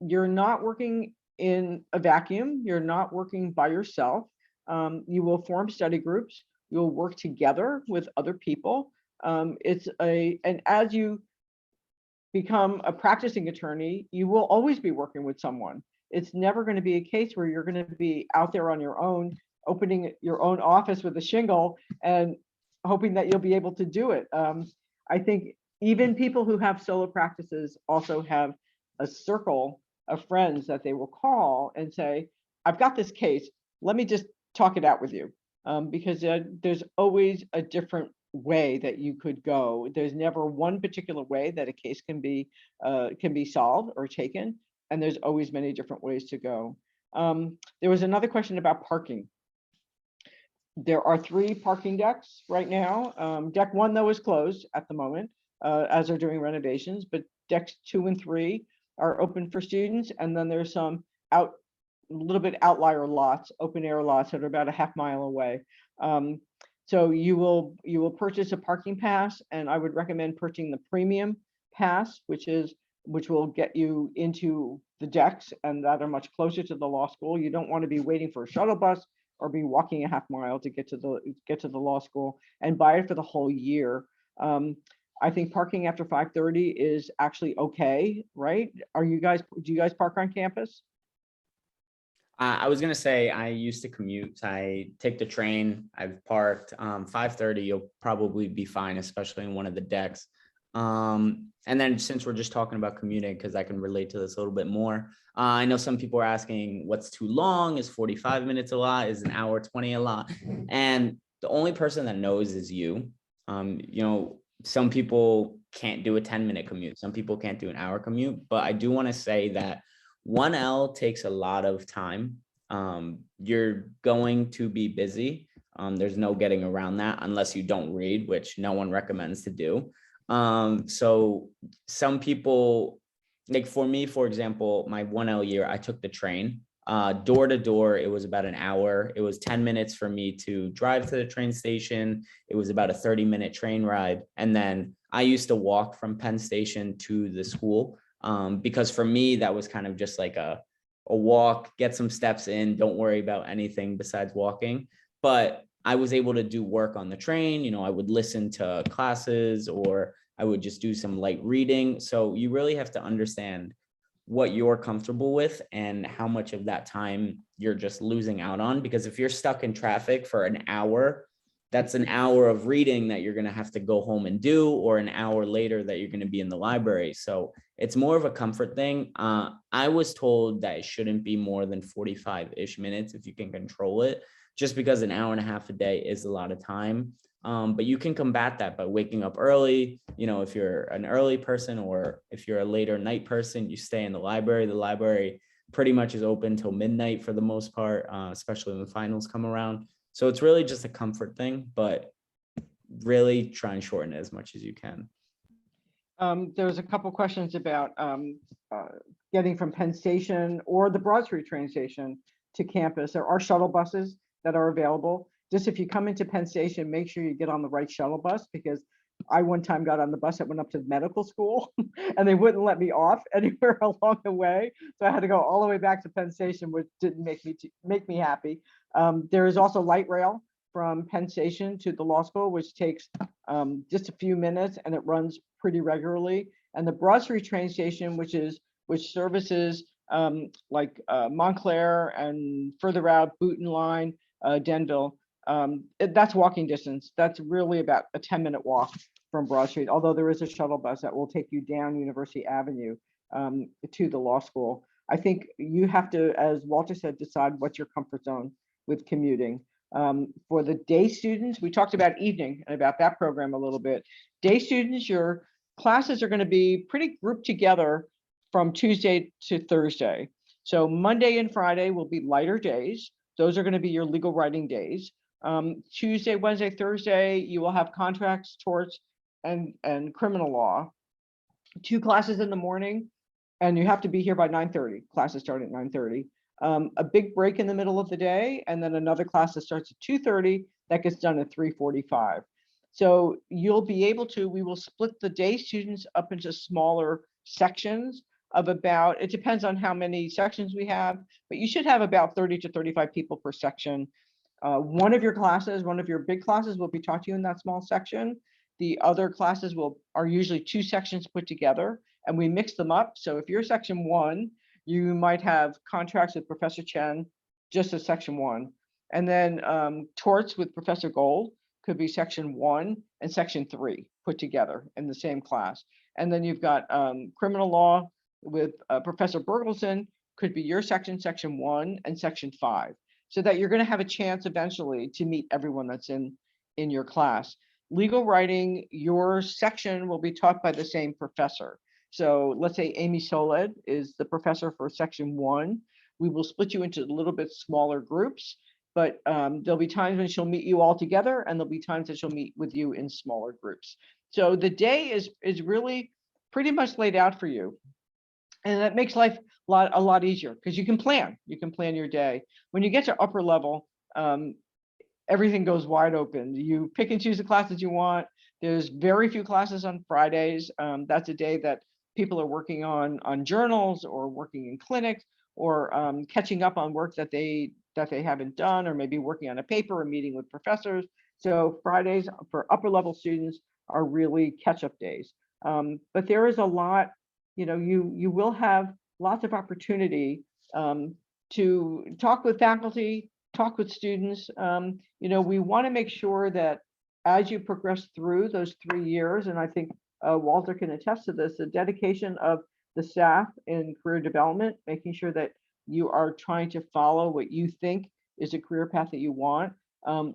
A: You're not working in a vacuum. You're not working by yourself. You will form study groups. You'll work together with other people. And as you become a practicing attorney, you will always be working with someone. It's never going to be a case where you're going to be out there on your own, opening your own office with a shingle and hoping that you'll be able to do it. I think even people who have solo practices also have a circle of friends that they will call and say, I've got this case, let me just talk it out with you. Because there's always a different way that you could go. There's never one particular way that a case can be solved or taken, and there's always many different ways to go. There was another question about parking. There are 3 parking decks right now. Deck 1 though is closed at the moment as they're doing renovations, but decks 2 and 3 are open for students, and then there's some little bit outlier lots, open air lots that are about a half mile away. So you will purchase a parking pass, and I would recommend purchasing the premium pass, which will get you into the decks and that are much closer to the law school. You don't want to be waiting for a shuttle bus or be walking a half mile to get to the law school, and buy it for the whole year. I think parking after 5:30 is actually okay, right? Do you guys park on campus?
C: I was gonna say I used to commute. I take the train. I've parked 5:30. You'll probably be fine, especially in one of the decks. And then since we're just talking about commuting, because I can relate to this a little bit more. I know some people are asking, what's too long? Is 45 minutes a lot? Is an hour 20 a lot? And the only person that knows is you. Some people can't do a 10-minute commute. Some people can't do an hour commute. But I do want to say that 1L takes a lot of time. You're going to be busy. There's no getting around that unless you don't read, which no one recommends to do. So some people, like for me, for example, my 1L year, I took the train. Door to door, it was about an hour. It was 10 minutes for me to drive to the train station. It was about a 30-minute train ride. And then I used to walk from Penn Station to the school. Because for me, that was kind of just like a walk, get some steps in, don't worry about anything besides walking. But I was able to do work on the train. I would listen to classes, or I would just do some light reading. So you really have to understand what you're comfortable with and how much of that time you're just losing out on. Because if you're stuck in traffic for an hour, that's an hour of reading that you're going to have to go home and do, or an hour later that you're going to be in the library. So it's more of a comfort thing. I was told that it shouldn't be more than 45-ish minutes if you can control it, just because an hour and a half a day is a lot of time. But you can combat that by waking up early. You know, if you're an early person or if you're a later night person, you stay in the library. The library pretty much is open till midnight for the most part, especially when the finals come around. So it's really just a comfort thing, but really try and shorten it as much as you can.
A: There's a couple questions about getting from Penn Station or the Broad Street train station to campus. There are shuttle buses that are available. Just if you come into Penn Station, make sure you get on the right shuttle bus, because I one time got on the bus that went up to medical school and they wouldn't let me off anywhere along the way. So I had to go all the way back to Penn Station, which didn't make me happy. There is also light rail from Penn Station to the law school, which takes just a few minutes and it runs pretty regularly. And the Broad Street train station, which services like Montclair and further out, Boonton Line, Denville, that's walking distance. That's really about a 10-minute walk from Broad Street, although there is a shuttle bus that will take you down University Avenue to the law school. I think you have to, as Walter said, decide what's your comfort zone with commuting. For the day students, we talked about evening and about that program a little bit. Day students, your classes are going to be pretty grouped together from Tuesday to Thursday. So Monday and Friday will be lighter days. Those are going to be your legal writing days. Tuesday, Wednesday, Thursday, you will have contracts, torts, and criminal law. 2 classes in the morning, and you have to be here by 9:30. Classes start at 9:30. A big break in the middle of the day, and then another class that starts at 2:30 that gets done at 3:45. So you'll be able to, we will split the day students up into smaller sections of about, it depends on how many sections we have, but you should have about 30 to 35 people per section. One of your classes, one of your big classes will be taught to you in that small section. The other classes are usually 2 sections put together, and we mix them up. So if you're section 1, you might have contracts with Professor Chen, just as section 1. And then torts with Professor Gold could be section 1 and section 3 put together in the same class. And then you've got criminal law with Professor Bergelson, could be your section, section 1 and section 5. So that you're going to have a chance eventually to meet everyone that's in your class. Legal writing, your section will be taught by the same professor. So let's say Amy Soled is the professor for section 1. We will split you into a little bit smaller groups, but there'll be times when she'll meet you all together, and there'll be times that she'll meet with you in smaller groups. So the day is really pretty much laid out for you. And that makes life a lot easier, because you can plan your day. When you get to upper level, everything goes wide open. You pick and choose the classes you want. There's very few classes on Fridays. That's a day that people are working on journals or working in clinics or catching up on work that they haven't done, or maybe working on a paper or meeting with professors. So Fridays for upper level students are really catch-up days. But there is a lot, you will have lots of opportunity to talk with faculty, talk with students. We want to make sure that as you progress through those 3 years, and I think Walter can attest to this, the dedication of the staff in career development, making sure that you are trying to follow what you think is a career path that you want,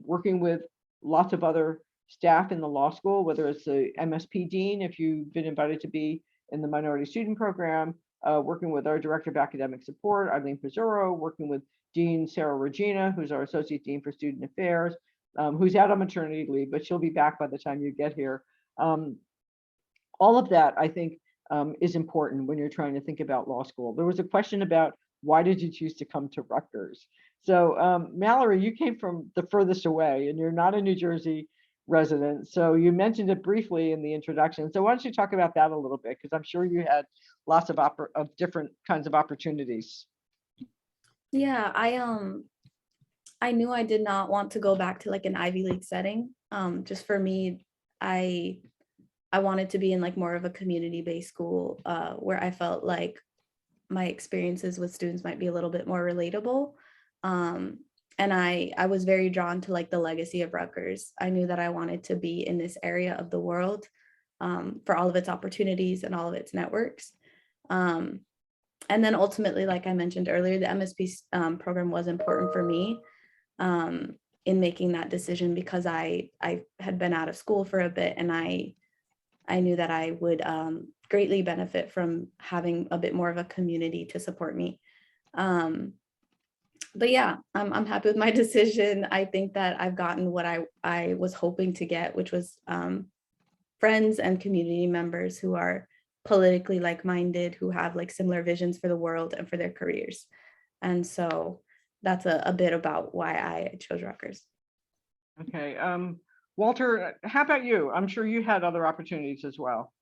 A: working with lots of other staff in the law school, whether it's the MSP dean, if you've been invited to be in the minority student program, working with our director of academic support, Eileen Pizzurro, working with Dean Sarah Regina, who's our associate dean for student affairs, who's out on maternity leave, but she'll be back by the time you get here. All of that, I think, is important when you're trying to think about law school. There was a question about why did you choose to come to Rutgers? So Mallory, you came from the furthest away, and you're not a New Jersey resident. So you mentioned it briefly in the introduction. So why don't you talk about that a little bit? Because I'm sure you had lots of different kinds of opportunities.
B: Yeah, I knew I did not want to go back to like an Ivy League setting. Just for me, I wanted to be in like more of a community-based school where I felt like my experiences with students might be a little bit more relatable. And I was very drawn to like the legacy of Rutgers. I knew that I wanted to be in this area of the world for all of its opportunities and all of its networks. And then ultimately, like I mentioned earlier, the MSP program was important for me in making that decision because I had been out of school for a bit, and I knew that I would greatly benefit from having a bit more of a community to support me. But yeah, I'm happy with my decision. I think that I've gotten what I was hoping to get, which was friends and community members who are politically like-minded, who have like similar visions for the world and for their careers. And so that's a bit about why I chose Rutgers.
A: Okay. Walter, how about you? I'm sure you had other opportunities as well.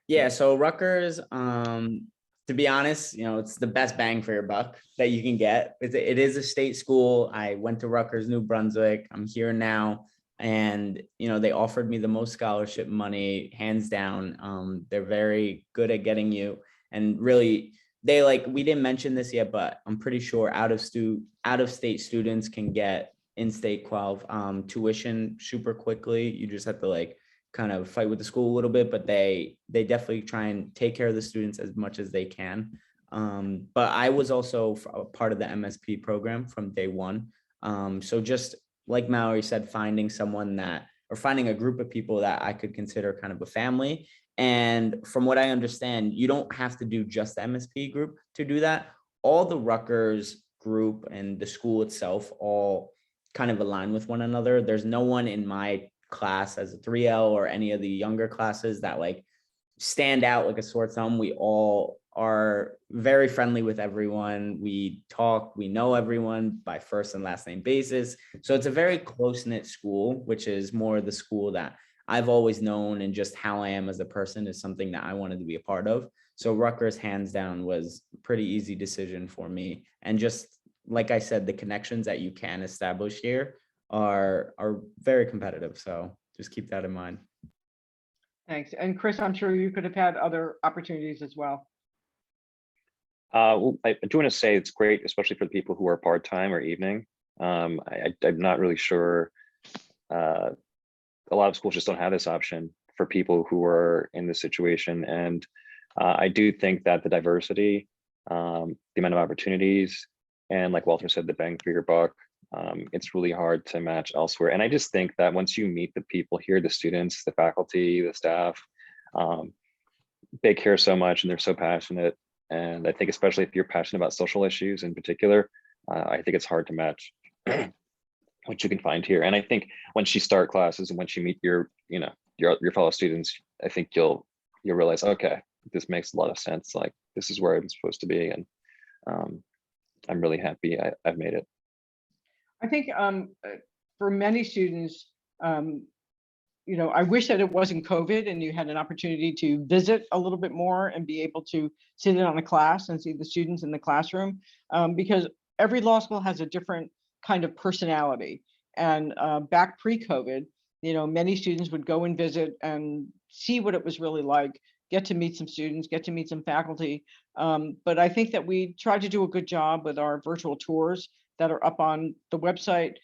C: Yeah, so Rutgers, to be honest, it's the best bang for your buck that you can get. It is a state school. I went to Rutgers, New Brunswick. I'm here now. And, they offered me the most scholarship money, hands down. They're very good at getting you. And really, we didn't mention this yet, but I'm pretty sure out of state students can get in-state tuition super quickly. You just have to kind of fight with the school a little bit, but they definitely try and take care of the students as much as they can. But I was also a part of the MSP program from day one. So just like Mallory said, finding a group of people that I could consider kind of a family. And from what I understand, you don't have to do just the MSP group to do that. All the Rutgers group and the school itself all kind of align with one another. There's no one in my class as a 3L or any of the younger classes that stand out like a sore thumb. We all are very friendly with everyone. We talk, we know everyone by first and last name basis. So it's a very close-knit school, which is more the school that I've always known, and just how I am as a person is something that I wanted to be a part of. So Rutgers, hands down, was a pretty easy decision for me. And just like I said, the connections that you can establish here are very competitive. So just keep that in mind.
A: Thanks. And Chris, I'm sure you could have had other opportunities as well.
D: Well, I do want to say it's great, especially for the people who are part-time or evening. I'm not really sure. A lot of schools just don't have this option for people who are in this situation. And I do think that the diversity, the amount of opportunities, and like Walter said, the bang for your buck, it's really hard to match elsewhere. And I just think that once you meet the people here, the students, the faculty, the staff, they care so much and they're so passionate. And I think especially if you're passionate about social issues in particular, I think it's hard to match what you can find here. And I think once you start classes and once you meet your fellow students, I think you'll realize, okay, this makes a lot of sense. Like, this is where I'm supposed to be. And I'm really happy I've made it.
A: I think for many students, I wish that it wasn't COVID and you had an opportunity to visit a little bit more and be able to sit in on a class and see the students in the classroom, because every law school has a different kind of personality. And back pre-COVID, many students would go and visit and see what it was really like, get to meet some students, get to meet some faculty. But I think that we tried to do a good job with our virtual tours that are up on the website.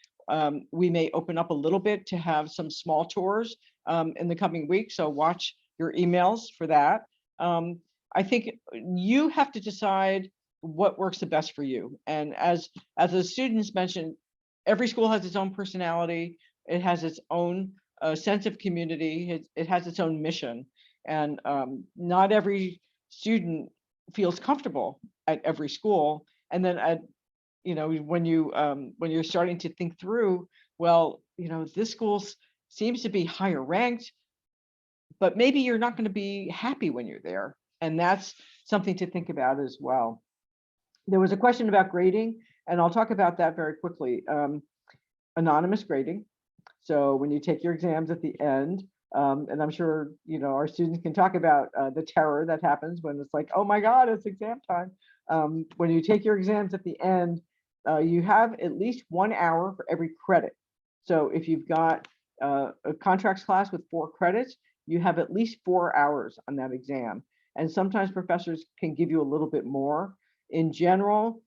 A: We may open up a little bit to have some small tours in the coming weeks, so watch your emails for that. I think you have to decide what works the best for you. And as the students mentioned, every school has its own personality. It has its own sense of community. It has its own mission. And not every student feels comfortable at every school. And then when you're starting to think through, well, this school seems to be higher ranked, but maybe you're not going to be happy when you're there. And that's something to think about as well. There was a question about grading, and I'll talk about that very quickly. Anonymous grading. So when you take your exams at the end, and I'm sure our students can talk about the terror that happens when it's like, oh my God, it's exam time. When you take your exams at the end, you have at least 1 hour for every credit. So if you've got a contracts class with 4 credits, you have at least 4 hours on that exam. And sometimes professors can give you a little bit more. In general,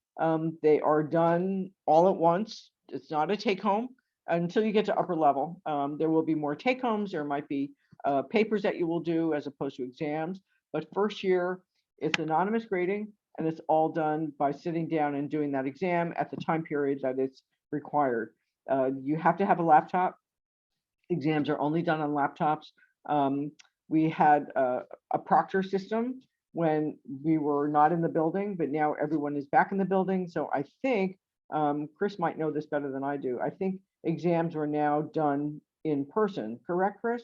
A: they are done all at once. It's not a take home until you get to upper level. There will be more take homes. There might be papers that you will do as opposed to exams. But first year, it's anonymous grading, and it's all done by sitting down and doing that exam at the time period that it's required. You have to have a laptop. Exams are only done on laptops. We had a proctor system when we were not in the building, but now everyone is back in the building. So I think, Chris might know this better than I do. I think exams are now done in person, correct, Chris?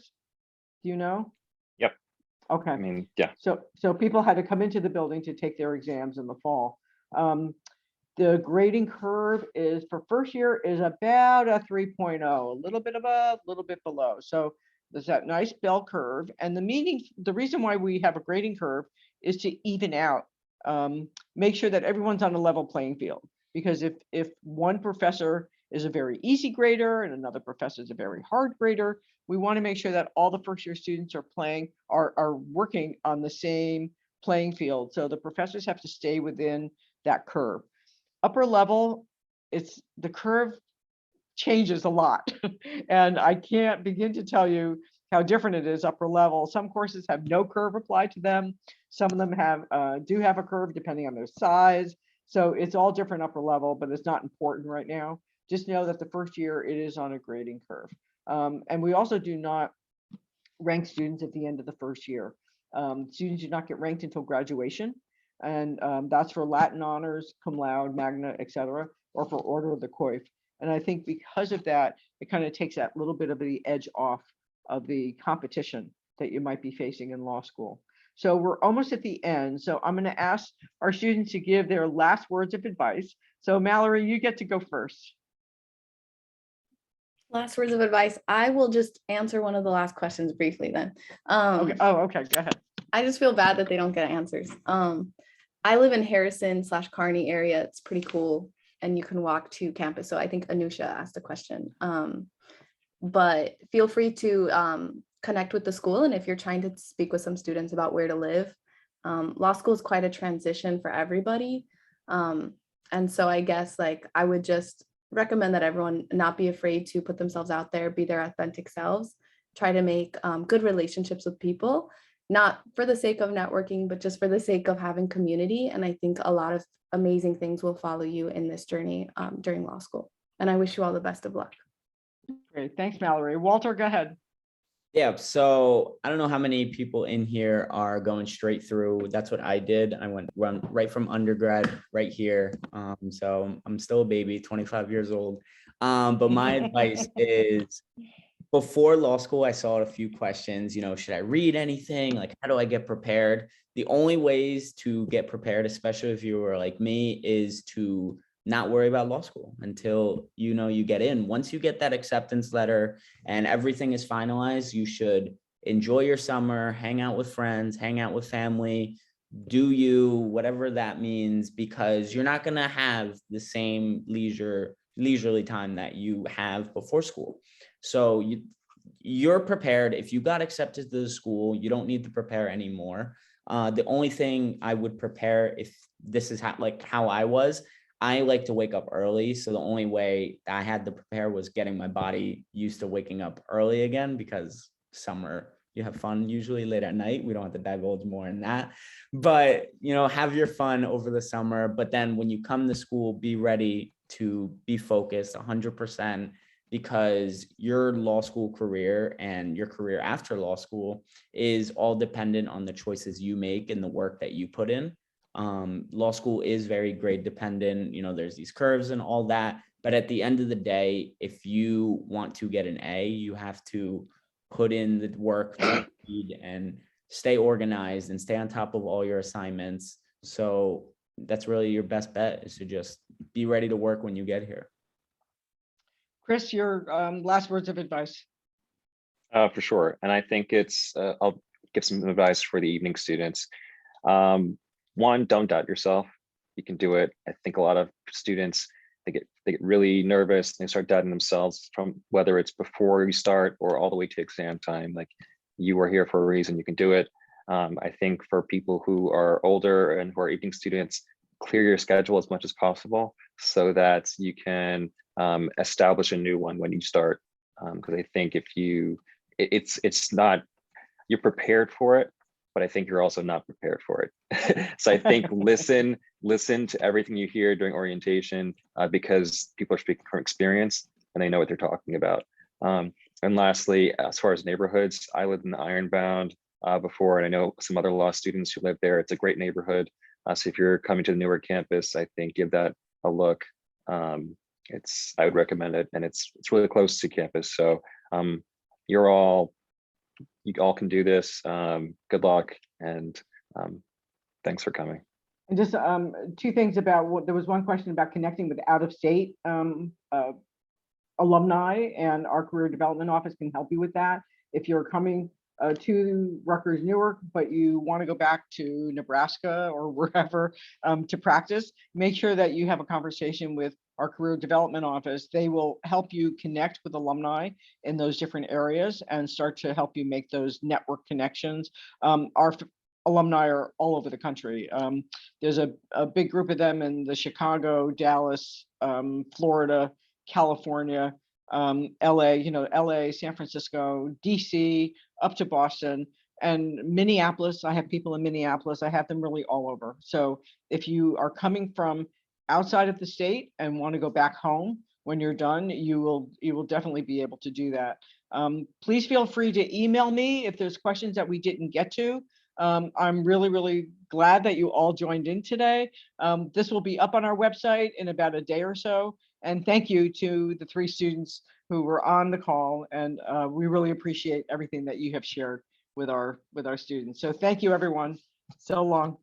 A: Do you know?
D: Yep.
A: Okay.
D: I mean, yeah.
A: So people had to come into the building to take their exams in the fall. The grading curve is for first year is about a 3.0, a little bit above, a little bit below. So there's that nice bell curve. And the reason why we have a grading curve is to even out, make sure that everyone's on a level playing field. Because if one professor is a very easy grader and another professor is a very hard grader, we want to make sure that all the first year students are working on the same playing field. So the professors have to stay within that curve. Upper level, the curve changes a lot. And I can't begin to tell you how different it is upper level. Some courses have no curve applied to them. Some of them do have a curve depending on their size. So it's all different upper level, but it's not important right now. Just know that the first year it is on a grading curve. And we also do not rank students at the end of the first year. Students do not get ranked until graduation. And that's for Latin honors, cum laude, magna, etc., or for order of the coif. And I think because of that, it kind of takes that little bit of the edge off of the competition that you might be facing in law school. So we're almost at the end. So I'm going to ask our students to give their last words of advice. So Mallory, you get to go first.
B: Last words of advice. I will just answer one of the last questions briefly then.
A: Okay. Oh, okay. Go ahead.
B: I just feel bad that they don't get answers. I live in Harrison/Kearney area. It's pretty cool. And you can walk to campus. So I think Anusha asked a question. But feel free to connect with the school. And if you're trying to speak with some students about where to live, law school is quite a transition for everybody. And so I guess I would just recommend that everyone not be afraid to put themselves out there, be their authentic selves, try to make good relationships with people, not for the sake of networking, but just for the sake of having community. And I think a lot of amazing things will follow you in this journey during law school. And I wish you all the best of luck.
A: Great. Thanks, Mallory. Walter, go ahead.
C: Yeah, so I don't know how many people in here are going straight through. That's what I did. I went right from undergrad right here. So I'm still a baby, 25 years old. But my advice is, before law school, I saw a few questions, should I read anything? How do I get prepared? The only ways to get prepared, especially if you were like me, is to not worry about law school until you get in. Once you get that acceptance letter and everything is finalized, you should enjoy your summer, hang out with friends, hang out with family, whatever that means, because you're not going to have the same leisurely time that you have before school. So you're prepared. If you got accepted to the school, you don't need to prepare anymore. The only thing I would prepare, if this is how I like to wake up early. So the only way I had to prepare was getting my body used to waking up early again, because summer, you have fun usually late at night. We don't have to divulge more in that, but have your fun over the summer. But then when you come to school, be ready to be focused 100%, because your law school career and your career after law school is all dependent on the choices you make and the work that you put in. Law school is very grade dependent. There's these curves and all that. But at the end of the day, if you want to get an A, you have to put in the work and stay organized and stay on top of all your assignments. So that's really your best bet, is to just be ready to work when you get here.
A: Chris, your last words of advice.
D: For sure. And I think I'll give some advice for the evening students. One, don't doubt yourself. You can do it. I think a lot of students, they get really nervous. They start doubting themselves, from whether it's before you start or all the way to exam time. You are here for a reason. You can do it. I think for people who are older and who are evening students, clear your schedule as much as possible so that you can establish a new one when you start. Because I think if you, it's not, you're prepared for it, but I think you're also not prepared for it. So I think listen to everything you hear during orientation because people are speaking from experience and they know what they're talking about. And lastly, as far as neighborhoods, I lived in the Ironbound before, and I know some other law students who live there. It's a great neighborhood. So if you're coming to the Newark campus, I think give that a look. I would recommend it, and it's really close to campus. So you all can do this. Good luck, and thanks for coming.
A: And just two things about what, there was one question about connecting with out-of-state alumni, and our career development office can help you with that. If you're coming to Rutgers Newark, but you want to go back to Nebraska or wherever to practice, make sure that you have a conversation with our career development office. They will help you connect with alumni in those different areas and start to help you make those network connections. Our alumni are all over the country. There's a big group of them in the Chicago, Dallas, Florida, California, LA, LA, San Francisco, DC, up to Boston, and Minneapolis. I have people in Minneapolis. I have them really all over. So if you are coming from outside of the state and want to go back home when you're done, you will definitely be able to do that. Please feel free to email me if there's questions that we didn't get to. I'm really glad that you all joined in today. This will be up on our website in about a day or so. And thank you to the 3 students who were on the call. And we really appreciate everything that you have shared with our students. So thank you, everyone. So long.